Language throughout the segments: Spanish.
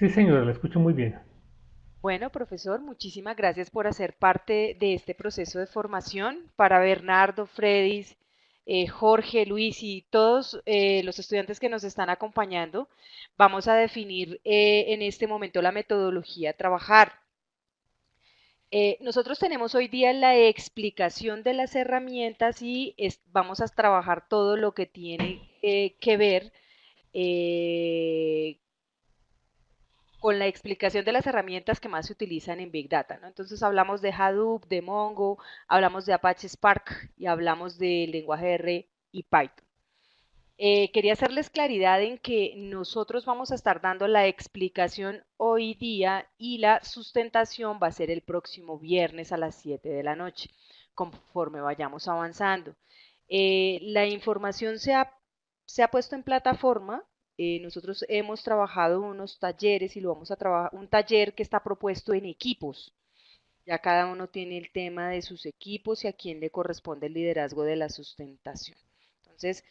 Sí, señora, la escucho muy bien. Bueno, profesor, muchísimas gracias por hacer parte de este proceso de formación. Para Bernardo, Fredis, Jorge, Luis y todos los estudiantes que nos están acompañando, vamos a definir en este momento la metodología a trabajar. Nosotros tenemos hoy día la explicación de las herramientas y vamos a trabajar todo lo que tiene que ver eh, con la explicación de las herramientas que más se utilizan en Big Data, ¿no? Entonces hablamos de Hadoop, de Mongo, hablamos de Apache Spark y hablamos del lenguaje R y Python. Quería hacerles claridad en que nosotros vamos a estar dando la explicación hoy día y la sustentación va a ser el próximo viernes a las 7 de la noche, conforme vayamos avanzando. La información se ha puesto en plataforma. Nosotros hemos trabajado unos talleres y lo vamos a trabajar, un taller que está propuesto en equipos. Ya cada uno tiene el tema de sus equipos y a quién le corresponde el liderazgo de la sustentación. Entonces,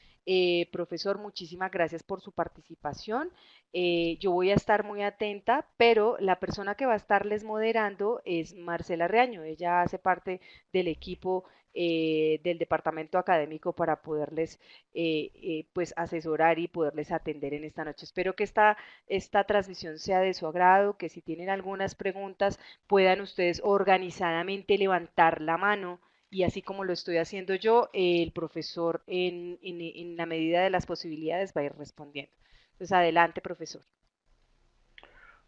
profesor, muchísimas gracias por su participación. Yo voy a estar muy atenta, pero la persona que va a estarles moderando es Marcela Reaño. Ella hace parte del equipo del departamento académico para poderles pues asesorar y poderles atender en esta noche. Espero que esta transmisión sea de su agrado, que si tienen algunas preguntas puedan ustedes organizadamente levantar la mano y así como lo estoy haciendo yo, el profesor en la medida de las posibilidades va a ir respondiendo. Entonces, adelante, profesor.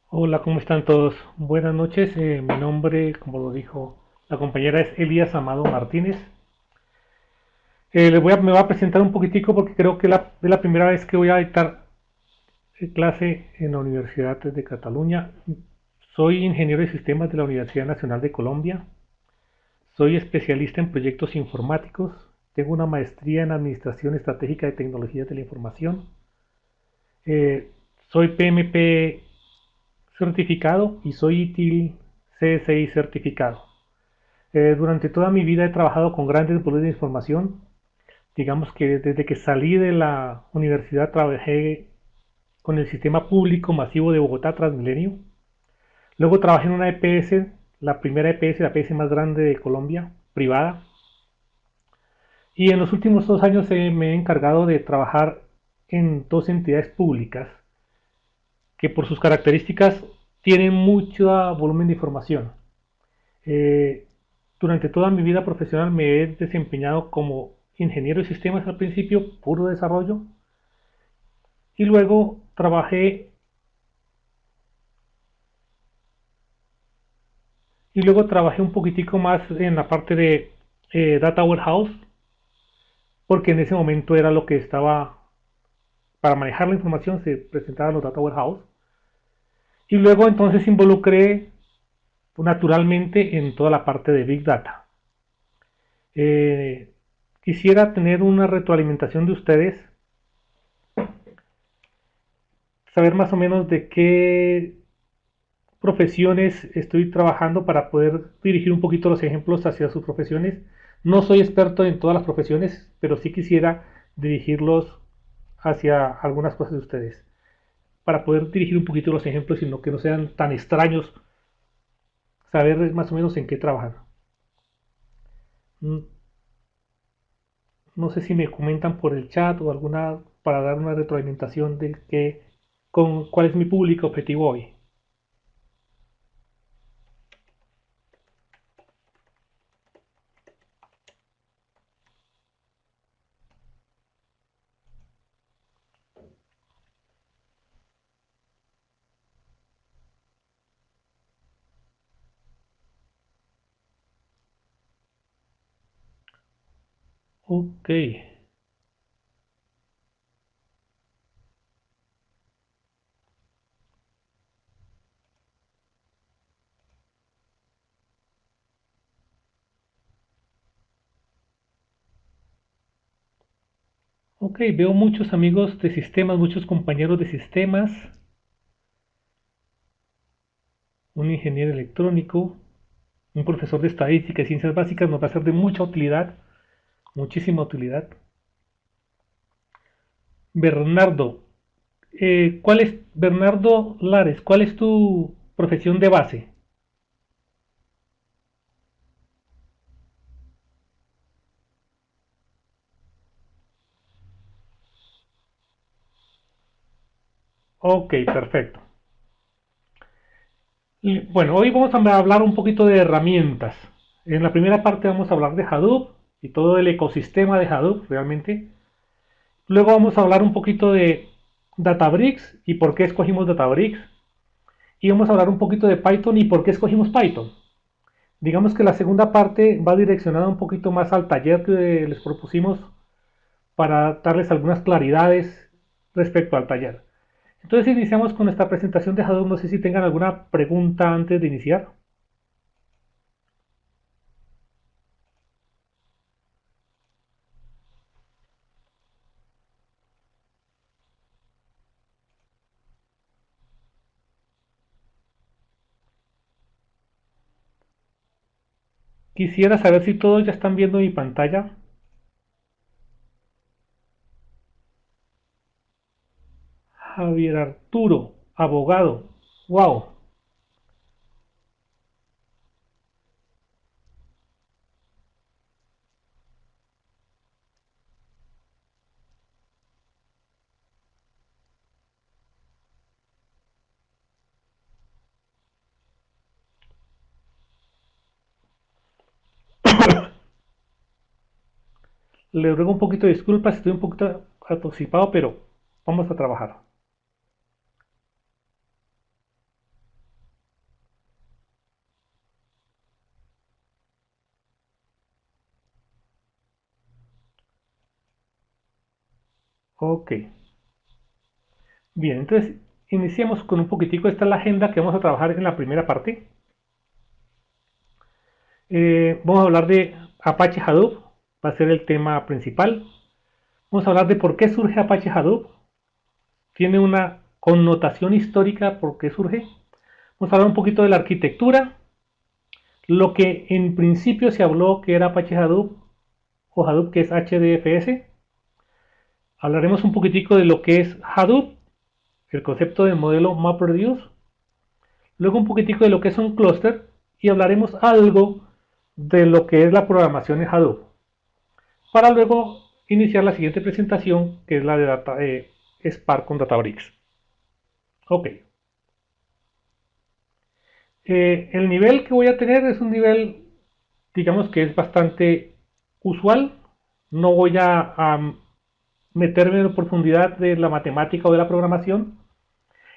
Hola, ¿cómo están todos? Buenas noches. Mi nombre, como lo dijo la compañera, es Elías Amado Martínez. Me voy a presentar un poquitico porque creo que es la primera vez que voy a dictar clase en la Universidad de Cataluña. Soy ingeniero de sistemas de la Universidad Nacional de Colombia. Soy especialista en proyectos informáticos. Tengo una maestría en Administración Estratégica de Tecnologías de la Información. Eh, Soy PMP certificado y soy ITIL CSI certificado. Durante toda mi vida he trabajado con grandes volúmenes de información. Digamos que desde que salí de la universidad trabajé con el sistema público masivo de Bogotá Transmilenio. Luego trabajé en una EPS, la primera EPS, la EPS más grande de Colombia, privada. Y en los últimos 2 años me he encargado de trabajar en dos entidades públicas que por sus características tienen mucho volumen de información. Eh, Durante toda mi vida profesional me he desempeñado como ingeniero de sistemas al principio, puro desarrollo, y luego trabajé un poquitico más en la parte de Data Warehouse, porque en ese momento era lo que estaba, para manejar la información se presentaban los Data Warehouse, y luego entonces involucré naturalmente en toda la parte de Big Data. Eh, Quisiera tener una retroalimentación de ustedes, saber más o menos de qué profesiones estoy trabajando para poder dirigir un poquito los ejemplos hacia sus profesiones. No soy experto en todas las profesiones, pero sí quisiera dirigirlos hacia algunas cosas de ustedes, para poder dirigir un poquito los ejemplos y no que no sean tan extraños, saber más o menos en qué trabajan. Mm, No sé si me comentan por el chat o alguna para dar una retroalimentación de cuál es mi público objetivo hoy. Ok, ok, veo muchos amigos de sistemas, muchos compañeros de sistemas, un ingeniero electrónico, un profesor de estadística y ciencias básicas nos va a ser de mucha utilidad, muchísima utilidad. Bernardo, ¿Cuál es, Bernardo Lares, cuál es tu profesión de base? Ok, perfecto. Bueno, hoy vamos a hablar un poquito de herramientas. En la primera parte vamos a hablar de Hadoop y todo el ecosistema de Hadoop realmente. Luego vamos a hablar un poquito de Databricks y por qué escogimos Databricks. Y vamos a hablar un poquito de Python y por qué escogimos Python. Digamos que la segunda parte va direccionada un poquito más al taller que les propusimos para darles algunas claridades respecto al taller. Entonces iniciamos con nuestra presentación de Hadoop. No sé si tengan alguna pregunta antes de iniciar. Quisiera saber si todos ya están viendo mi pantalla. Javier Arturo, abogado. Wow. Le ruego un poquito de disculpas, estoy un poquito atoxipado, pero vamos a trabajar. Ok. Bien, entonces iniciemos con un poquitico. Esta es la agenda que vamos a trabajar en la primera parte. Vamos a hablar de Apache Hadoop, va a ser el tema principal. Vamos a hablar de por qué surge Apache Hadoop. Tiene una connotación histórica por qué surge. Vamos a hablar un poquito de la arquitectura, lo que en principio se habló que era Apache Hadoop o Hadoop que es HDFS. Hablaremos un poquitico de lo que es Hadoop, el concepto del modelo MapReduce. Luego un poquitico de lo que es un clúster y hablaremos algo de lo que es la programación en Hadoop. Para luego iniciar la siguiente presentación que es la de Spark con Databricks. Ok. El nivel que voy a tener es un nivel, digamos que es bastante usual. No voy a meterme en profundidad de la matemática o de la programación,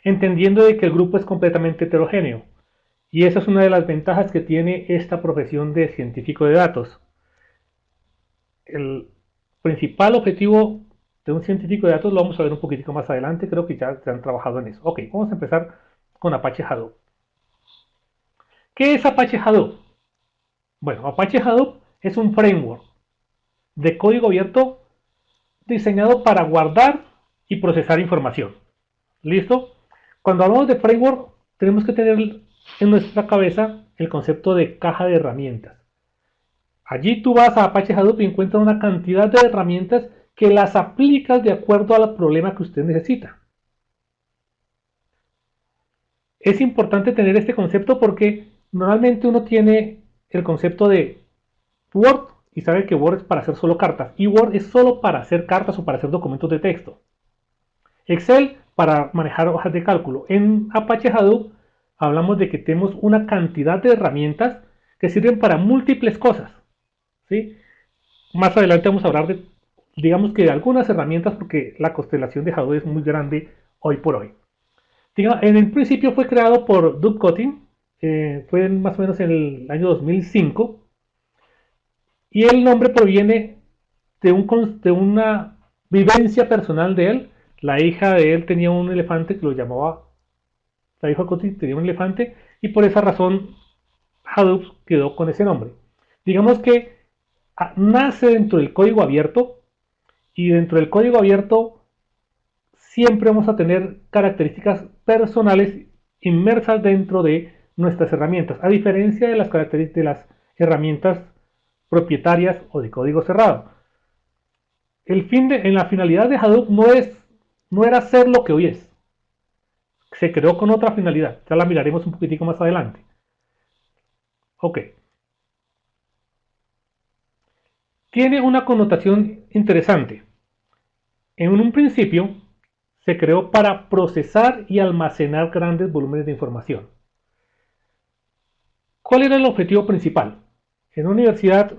entendiendo de que el grupo es completamente heterogéneo. Y esa es una de las ventajas que tiene esta profesión de científico de datos. El principal objetivo de un científico de datos lo vamos a ver un poquitico más adelante, creo que ya se han trabajado en eso. Ok, vamos a empezar con Apache Hadoop. ¿Qué es Apache Hadoop? Bueno, Apache Hadoop es un framework de código abierto diseñado para guardar y procesar información. ¿Listo? Cuando hablamos de framework, tenemos que tener en nuestra cabeza el concepto de caja de herramientas. Allí tú vas a Apache Hadoop y encuentras una cantidad de herramientas que las aplicas de acuerdo al problema que usted necesita. Es importante tener este concepto porque normalmente uno tiene el concepto de Word y sabe que Word es para hacer solo cartas y Word es solo para hacer cartas o para hacer documentos de texto. Excel para manejar hojas de cálculo. En Apache Hadoop hablamos de que tenemos una cantidad de herramientas que sirven para múltiples cosas. ¿Sí? Más adelante vamos a hablar de, digamos que de algunas herramientas porque la constelación de Hadoop es muy grande hoy por hoy. En el principio fue creado por Doug Cotting, fue más o menos en el año 2005 y el nombre proviene de una vivencia personal de él. La hija de él tenía un elefante que lo llamaba, la hija de Cotting tenía un elefante y por esa razón Hadoop quedó con ese nombre. Digamos que nace dentro del código abierto y dentro del código abierto siempre vamos a tener características personales inmersas dentro de nuestras herramientas, a diferencia de las características de las herramientas propietarias o de código cerrado. En la finalidad de Hadoop no es no era ser lo que hoy es. Se creó con otra finalidad. Ya la miraremos un poquitico más adelante. Ok. Tiene una connotación interesante. En un principio se creó para procesar y almacenar grandes volúmenes de información. ¿Cuál era el objetivo principal? En una universidad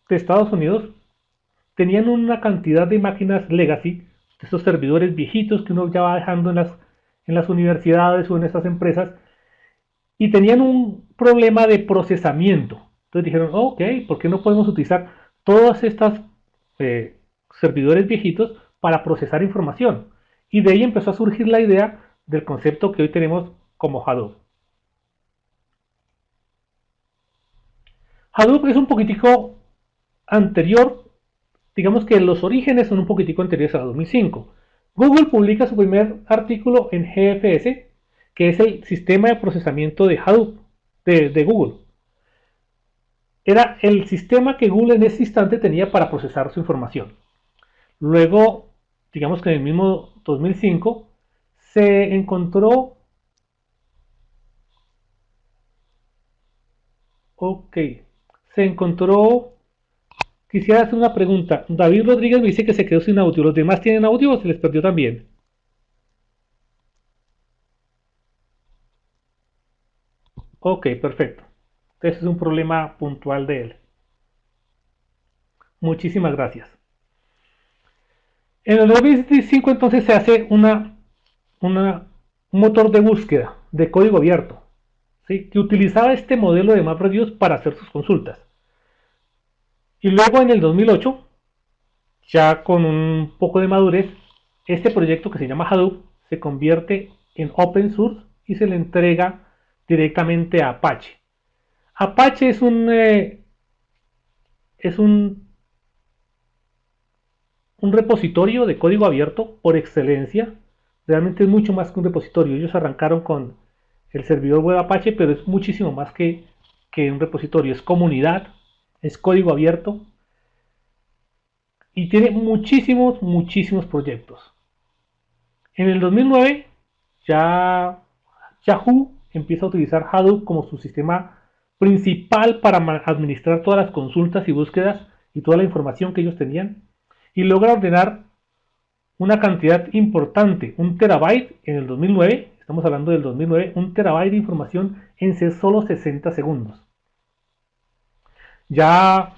de Estados Unidos tenían una cantidad de máquinas legacy, de esos servidores viejitos que uno ya va dejando en las universidades o en estas empresas, y tenían un problema de procesamiento. Entonces dijeron, ok, ¿por qué no podemos utilizar todas estas servidores viejitos para procesar información? Y de ahí empezó a surgir la idea del concepto que hoy tenemos como Hadoop. Hadoop es un poquitico anterior, digamos que los orígenes son un poquitico anteriores a 2005. Google publica su primer artículo en GFS, que es el sistema de procesamiento de Hadoop de Google. Era el sistema que Google en ese instante tenía para procesar su información. Luego, digamos que en el mismo 2005, se encontró, ok, se encontró, quisiera hacer una pregunta. David Rodríguez me dice que se quedó sin audio. ¿Los demás tienen audio o se les perdió también? Ok, perfecto. Ese es un problema puntual de él. Muchísimas gracias. En el 2005 entonces se hace un motor de búsqueda de código abierto, ¿sí? Que utilizaba este modelo de MapReduce para hacer sus consultas. Y luego en el 2008, ya con un poco de madurez, este proyecto que se llama Hadoop se convierte en open source y se le entrega directamente a Apache. Apache es un repositorio de código abierto por excelencia. Realmente es mucho más que un repositorio. Ellos arrancaron con el servidor web Apache, pero es muchísimo más que un repositorio. Es comunidad, es código abierto y tiene muchísimos proyectos. En el 2009 ya Yahoo empieza a utilizar Hadoop como su sistema principal para administrar todas las consultas y búsquedas y toda la información que ellos tenían, y logra ordenar una cantidad importante, 1 TB en el 2009, estamos hablando del 2009, 1 TB de información en solo 60 segundos. Ya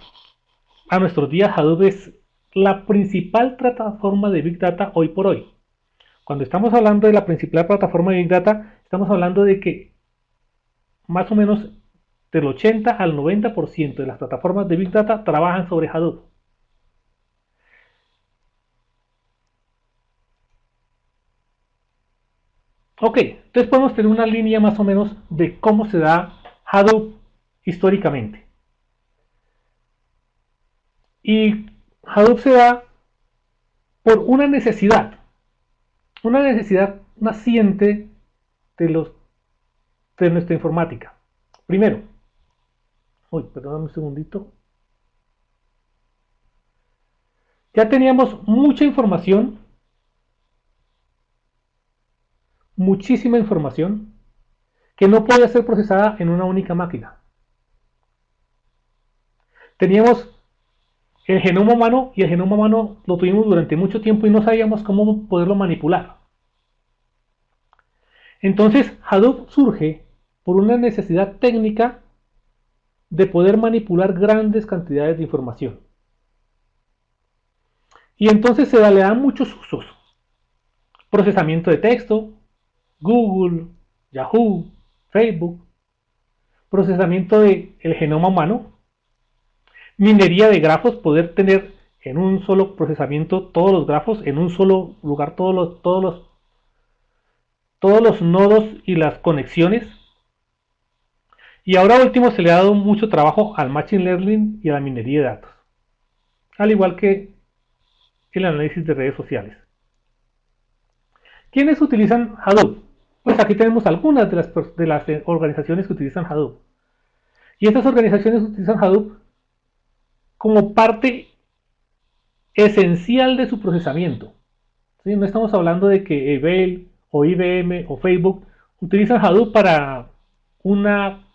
a nuestros días Hadoop es la principal plataforma de Big Data hoy por hoy. Cuando estamos hablando de la principal plataforma de Big Data, estamos hablando de que más o menos del 80 al 90% de las plataformas de Big Data trabajan sobre Hadoop. Ok, entonces podemos tener una línea más o menos de cómo se da Hadoop históricamente. Y Hadoop se da por una necesidad naciente de nuestra informática. Primero, perdóname un segundito. Ya teníamos mucha información, muchísima información, que no podía ser procesada en una única máquina. Teníamos el genoma humano y el genoma humano lo tuvimos durante mucho tiempo y no sabíamos cómo poderlo manipular. Entonces Hadoop surge por una necesidad técnica de poder manipular grandes cantidades de información. Y entonces se le dan muchos usos. Procesamiento de texto, Google, Yahoo, Facebook, procesamiento del genoma humano, minería de grafos, poder tener en un solo procesamiento todos los grafos, en un solo lugar todos los nodos y las conexiones. Y ahora último se le ha dado mucho trabajo al Machine Learning y a la minería de datos, al igual que el análisis de redes sociales. ¿Quiénes utilizan Hadoop? Pues aquí tenemos algunas de las organizaciones que utilizan Hadoop. Y estas organizaciones utilizan Hadoop como parte esencial de su procesamiento. ¿sí? No estamos hablando de que Bell o IBM o Facebook utilizan Hadoop para una,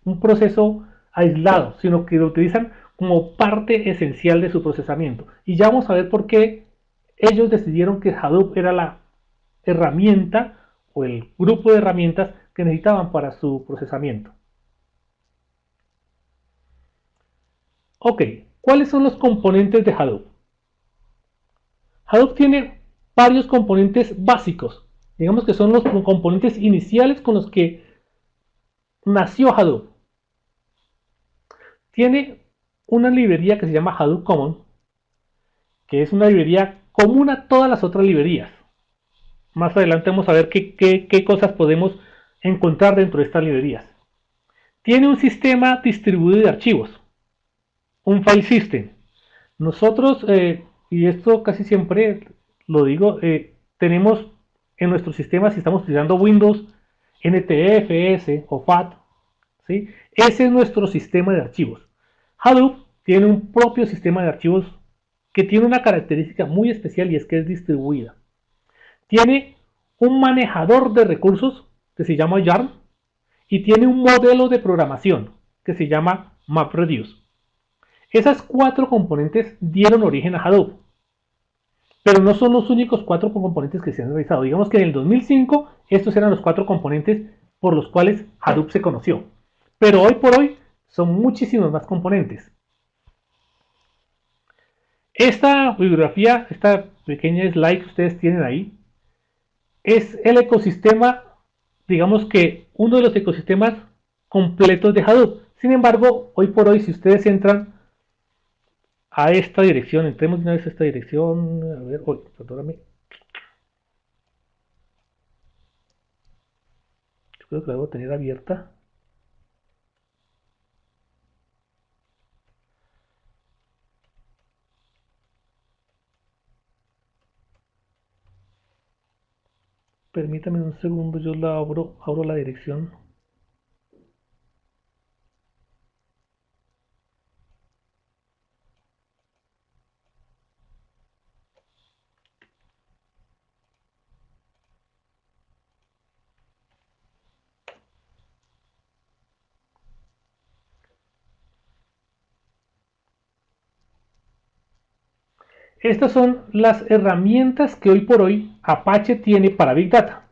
un proceso aislado, sino que lo utilizan como parte esencial de su procesamiento. Y ya vamos a ver por qué ellos decidieron que Hadoop era la herramienta o el grupo de herramientas que necesitaban para su procesamiento. Ok, ¿cuáles son los componentes de Hadoop? Hadoop tiene varios componentes básicos, digamos que son los componentes iniciales con los que nació Hadoop. Tiene una librería que se llama Hadoop Common, que es una librería común a todas las otras librerías. Más adelante vamos a ver qué cosas podemos encontrar dentro de estas librerías. Tiene un sistema distribuido de archivos, un file system. Nosotros, y esto casi siempre lo digo, tenemos en nuestro sistema, si estamos utilizando Windows, NTFS o FAT, ¿sí? Ese es nuestro sistema de archivos. Hadoop tiene un propio sistema de archivos que tiene una característica muy especial y es que es distribuida. Tiene un manejador de recursos que se llama YARN y tiene un modelo de programación que se llama MapReduce. Esas 4 componentes dieron origen a Hadoop, pero no son los únicos 4 componentes que se han realizado. Digamos que en el 2005 estos eran los 4 componentes por los cuales Hadoop se conoció, pero hoy por hoy son muchísimos más componentes. Esta bibliografía, esta pequeña slide que ustedes tienen ahí, es el ecosistema, digamos que uno de los ecosistemas completos de Hadoop. Sin embargo, hoy por hoy, si ustedes entran a esta dirección, entremos de una vez a esta dirección, a ver, perdóname. Creo que la debo tener abierta. Permítame un segundo, yo la abro la dirección. Estas son las herramientas que hoy por hoy Apache tiene para Big Data.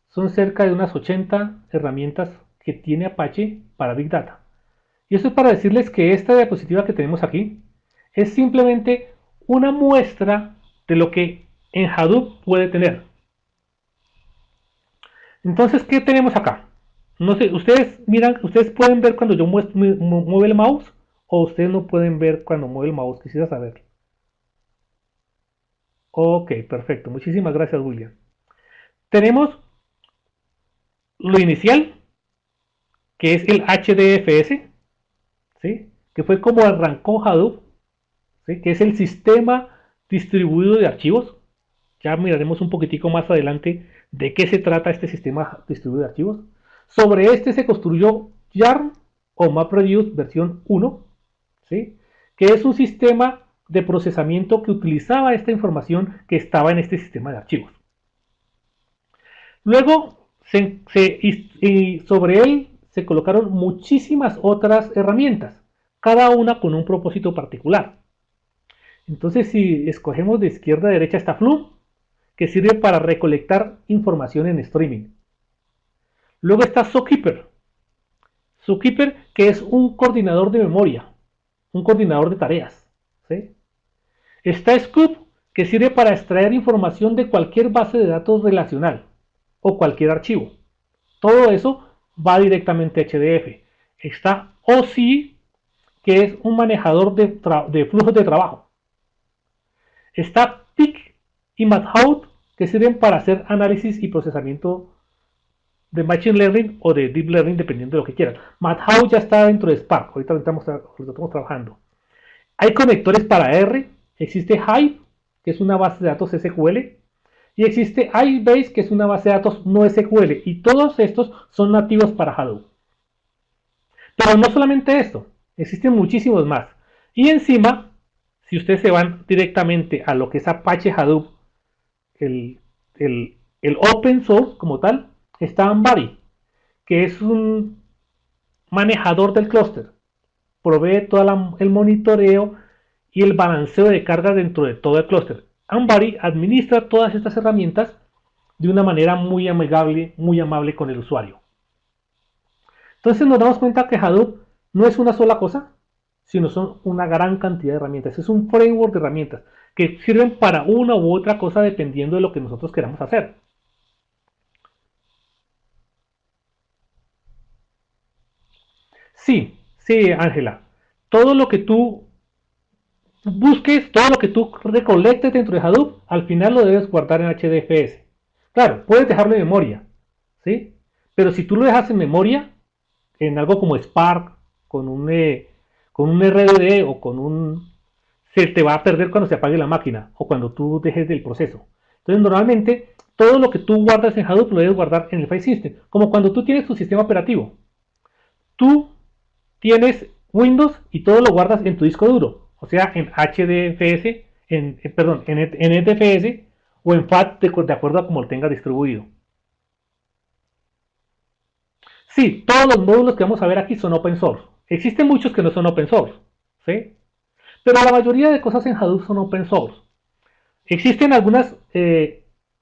Son cerca de unas 80 herramientas que tiene Apache para Big Data. Y esto es para decirles que esta diapositiva que tenemos aquí es simplemente una muestra de lo que en Hadoop puede tener. Entonces, ¿qué tenemos acá? No sé, ustedes pueden ver cuando yo muevo el mouse o ustedes no pueden ver cuando mueve el mouse. Quisiera saber. Ok, perfecto. Muchísimas gracias, William. Tenemos lo inicial, que es el HDFS, ¿sí? Que fue como arrancó Hadoop, ¿sí? Que es el sistema distribuido de archivos. Ya miraremos un poquitico más adelante de qué se trata este sistema distribuido de archivos. Sobre este se construyó YARN o MapReduce versión 1, ¿sí? Que es un sistema de procesamiento que utilizaba esta información que estaba en este sistema de archivos. Luego, sobre él se colocaron muchísimas otras herramientas, cada una con un propósito particular. Entonces, si escogemos de izquierda a derecha está Flume, que sirve para recolectar información en streaming. Luego está Zookeeper. Zookeeper, que es un coordinador de memoria, un coordinador de tareas, ¿sí? Está Scoop, que sirve para extraer información de cualquier base de datos relacional o cualquier archivo. Todo eso va directamente a HDF. Está OC, que es un manejador de flujos de trabajo. Está PIC y MathHout, que sirven para hacer análisis y procesamiento de Machine Learning o de Deep Learning, dependiendo de lo que quieran. MathHout ya está dentro de Spark, ahorita lo estamos trabajando. Hay conectores para R, existe Hive, que es una base de datos SQL, y existe IceBase, que es una base de datos no SQL, y todos estos son nativos para Hadoop. Pero no solamente esto, existen muchísimos más. Y encima si ustedes se van directamente a lo que es Apache Hadoop, el, el open source como tal, está Ambari, que es un manejador del clúster. Provee todo el monitoreo y el balanceo de carga dentro de todo el clúster. Ambari administra todas estas herramientas de una manera muy amigable, muy amable con el usuario. Entonces nos damos cuenta que Hadoop no es una sola cosa, sino son una gran cantidad de herramientas. Es un framework de herramientas que sirven para una u otra cosa dependiendo de lo que nosotros queramos hacer. Sí, sí, Ángela. Todo lo que tú busques, todo lo que tú recolectes dentro de Hadoop, al final lo debes guardar en HDFS. Claro, puedes dejarlo en memoria, ¿sí? Pero si tú lo dejas en memoria, en algo como Spark, con un RDD o con un... se te va a perder cuando se apague la máquina o cuando tú dejes del proceso. Entonces, normalmente, todo lo que tú guardas en Hadoop lo debes guardar en el File System. Como cuando tú tienes tu sistema operativo. Tú tienes Windows y todo lo guardas en tu disco duro. O sea, en HDFS, perdón, en NTFS o en FAT de acuerdo a como lo tengas distribuido. Sí, todos los módulos que vamos a ver aquí son open source. Existen muchos que no son open source, ¿sí? Pero la mayoría de cosas en Hadoop son open source. Existen algunas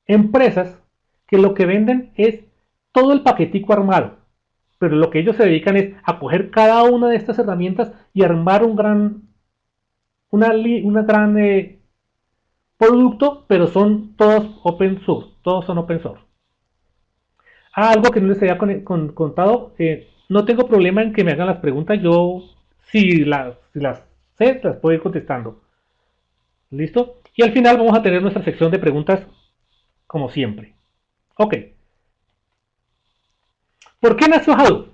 empresas que lo que venden es todo el paquetico armado, pero lo que ellos se dedican es a coger cada una de estas herramientas y armar una gran producto, pero son todos open source, todos son open source. Algo que no les había contado, no tengo problema en que me hagan las preguntas, yo si las sé, las puedo ir contestando. ¿Listo? Y al final vamos a tener nuestra sección de preguntas como siempre. Ok. ¿Por qué nació Hadoop?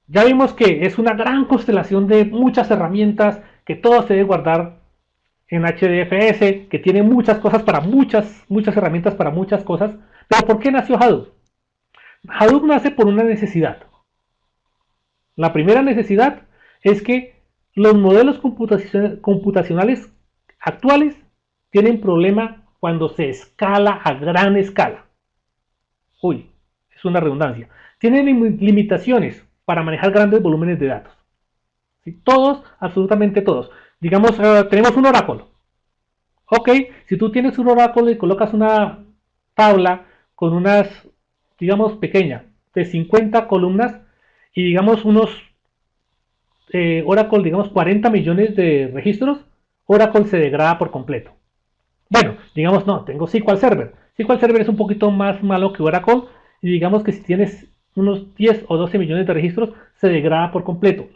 Ya vimos que es una gran constelación de muchas herramientas, que todo se debe guardar en HDFS, que tiene muchas cosas para muchas herramientas para muchas cosas. Pero ¿por qué nació Hadoop? Hadoop nace por una necesidad. La primera necesidad es que los modelos computacionales actuales tienen problema cuando se escala a gran escala. Uy, es una redundancia. Tienen limitaciones para manejar grandes volúmenes de datos. ¿Sí? Todos, absolutamente todos. Digamos, tenemos un oráculo. Ok, si tú tienes un oráculo y colocas una tabla con unas, digamos, pequeña, de 50 columnas y digamos unos Oracle, digamos 40 millones de registros, Oracle se degrada por completo. Bueno, digamos no, tengo SQL Server. SQL Server es un poquito más malo que Oracle y digamos que si tienes unos 10 o 12 millones de registros, se degrada por completo.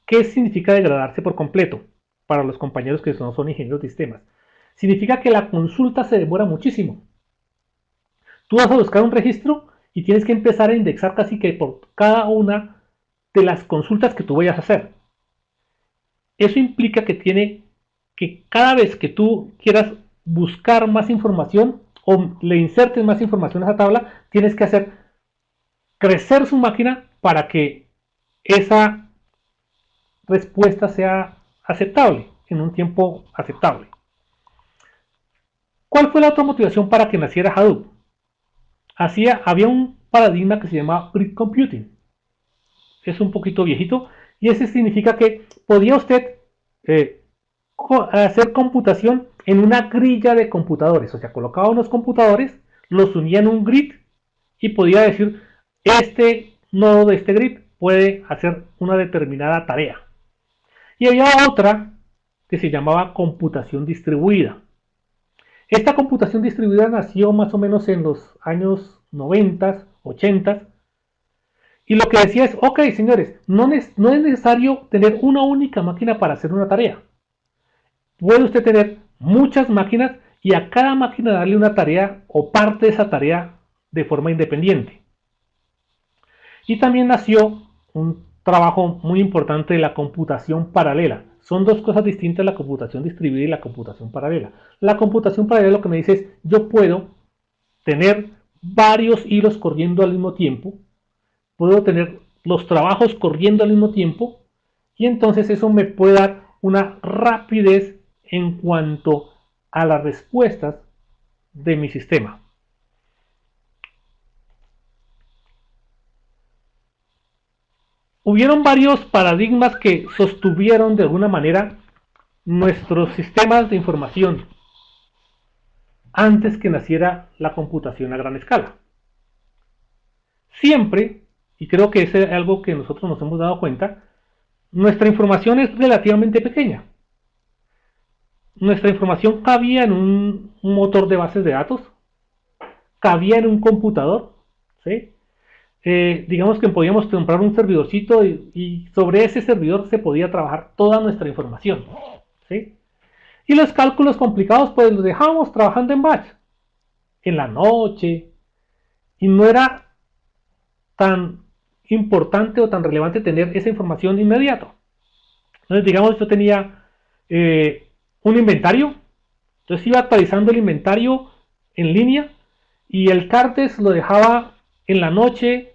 ¿Qué significa degradarse por completo? Para los compañeros que no son ingenieros de sistemas. Significa que la consulta se demora muchísimo. Tú vas a buscar un registro y tienes que empezar a indexar casi que por cada una de las consultas que tú vayas a hacer. Eso implica que cada vez que tú quieras buscar más información o le insertes más información a esa tabla, tienes que hacer crecer su máquina para que esa respuesta sea aceptable en un tiempo aceptable. ¿Cuál fue la otra motivación para que naciera Hadoop? Había un paradigma que se llamaba grid computing. Es un poquito viejito y ese significa que podía usted hacer computación en una grilla de computadores. O sea, colocaba unos computadores, los unía en un grid y podía decir, este nodo de este grid puede hacer una determinada tarea. Y había otra que se llamaba computación distribuida. Esta computación distribuida nació más o menos en los años 90, 80. Y lo que decía es, ok, señores, no es necesario tener una única máquina para hacer una tarea. Puede usted tener muchas máquinas y a cada máquina darle una tarea o parte de esa tarea de forma independiente. Y también nació un trabajo muy importante de la computación paralela. Son dos cosas distintas, la computación distribuida y la computación paralela. La computación paralela lo que me dice es, yo puedo tener varios hilos corriendo al mismo tiempo, puedo tener los trabajos corriendo al mismo tiempo y entonces eso me puede dar una rapidez en cuanto a las respuestas de mi sistema. Hubieron varios paradigmas que sostuvieron de alguna manera nuestros sistemas de información antes que naciera la computación a gran escala. Siempre, y creo que es algo que nosotros nos hemos dado cuenta, nuestra información es relativamente pequeña. Nuestra información cabía en un motor de bases de datos, cabía en un computador, ¿sí? Digamos que podíamos comprar un servidorcito y sobre ese servidor se podía trabajar toda nuestra información, ¿sí? Y los cálculos complicados pues los dejábamos trabajando en batch, en la noche, y no era tan importante o tan relevante tener esa información inmediato. Entonces, digamos, yo tenía un inventario, entonces iba actualizando el inventario en línea y el cartes lo dejaba en la noche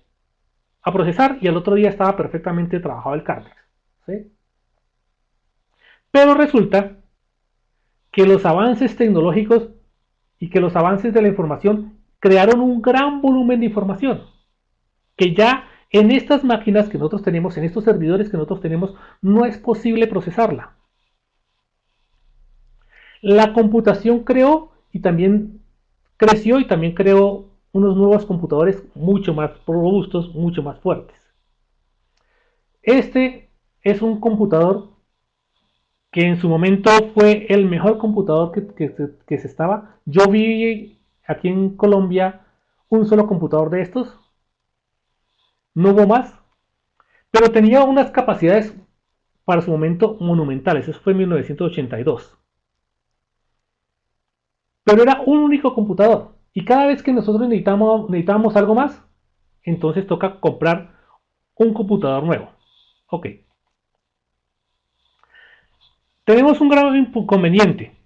a procesar y al otro día estaba perfectamente trabajado el cartes, ¿sí? Pero resulta que los avances tecnológicos y que los avances de la información crearon un gran volumen de información que ya en estas máquinas que nosotros tenemos, en estos servidores que nosotros tenemos, no es posible procesarla. La computación creó y también creció y también creó unos nuevos computadores mucho más robustos, mucho más fuertes. Este es un computador que en su momento fue el mejor computador que se estaba. Yo vi aquí en Colombia un solo computador de estos, no hubo más, pero tenía unas capacidades para su momento monumentales. Eso fue en 1982. Pero era un único computador y cada vez que nosotros necesitábamos algo más, entonces toca comprar un computador nuevo. Ok. Tenemos un gran inconveniente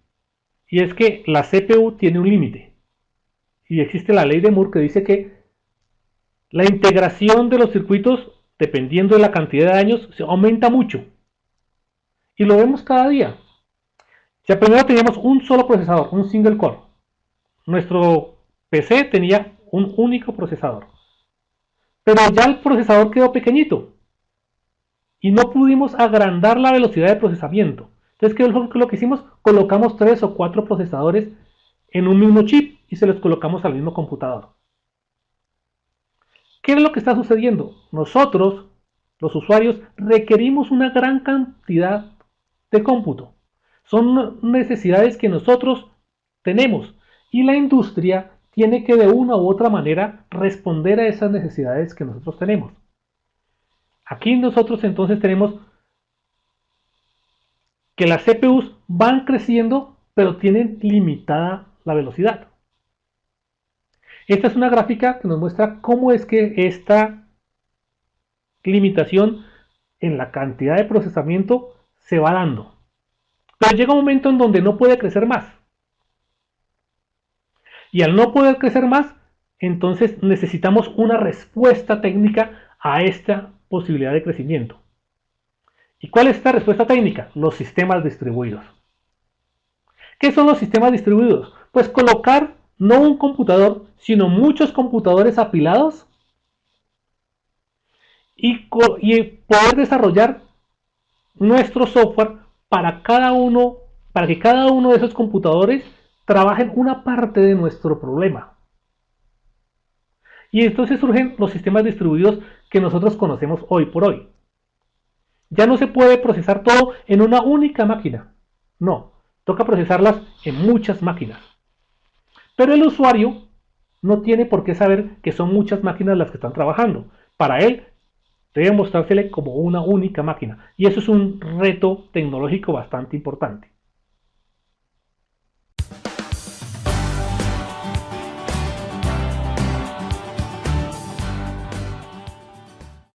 y es que la CPU tiene un límite y existe la ley de Moore que dice que la integración de los circuitos, dependiendo de la cantidad de años, se aumenta mucho y lo vemos cada día. Ya primero teníamos un solo procesador, un single core. Nuestro PC tenía un único procesador, pero ya el procesador quedó pequeñito y no pudimos agrandar la velocidad de procesamiento. Entonces, ¿qué es lo que hicimos? Colocamos 3 o 4 procesadores en un mismo chip y se los colocamos al mismo computador. ¿Qué es lo que está sucediendo? Nosotros, los usuarios, requerimos una gran cantidad de cómputo. Son necesidades que nosotros tenemos y la industria tiene que de una u otra manera responder a esas necesidades que nosotros tenemos. Aquí nosotros entonces tenemos que las CPUs van creciendo, pero tienen limitada la velocidad. Esta es una gráfica que nos muestra cómo es que esta limitación en la cantidad de procesamiento se va dando. Pero llega un momento en donde no puede crecer más. Y al no poder crecer más, entonces necesitamos una respuesta técnica a esta posibilidad de crecimiento. ¿Y cuál es esta respuesta técnica? Los sistemas distribuidos. ¿Qué son los sistemas distribuidos? Pues colocar no un computador, sino muchos computadores apilados y poder desarrollar nuestro software para que cada uno de esos computadores trabajen una parte de nuestro problema. Y entonces surgen los sistemas distribuidos que nosotros conocemos hoy por hoy. Ya no se puede procesar todo en una única máquina. No, toca procesarlas en muchas máquinas. Pero el usuario no tiene por qué saber que son muchas máquinas las que están trabajando. Para él debe mostrársele como una única máquina. Y eso es un reto tecnológico bastante importante.